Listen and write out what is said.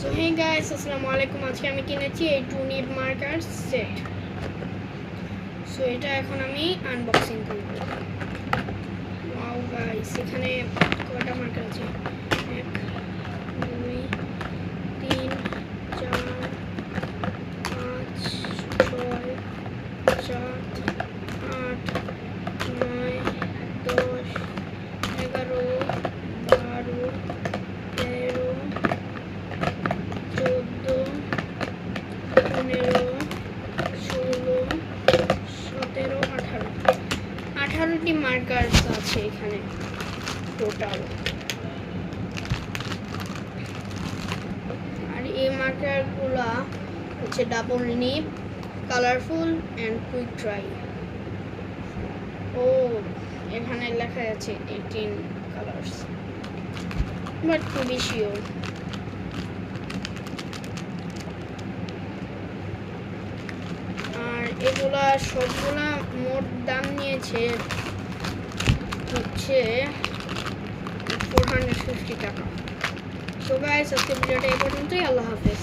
So hey guys, আসসালামু আলাইকুম। আজকে আমি কিনেছি এই টুনিপ মার্কার সেট। সো এটা এখন আমি আনবক্সিং করব। ওয়াও গাইস, এখানে কয়টা মার্কার আছে? 1 2 3 4 5 6 7 8 9 10 11 12 13 14 15 16 17 18টি মার্কার আছে এখানে টোটাল। আর এই মার্কারগুলো হচ্ছে double nib, colourful and quick dry. ও এখানে লেখা আছে 18 কালার্স, বাট খুবই শিওর। আর এগুলা সবগুলা মোট দাম নিয়েছে হচ্ছে 450 টাকা। তো গাইস, আজকে ভিডিওটা এই পর্যন্তই। আল্লাহ হাফেজ।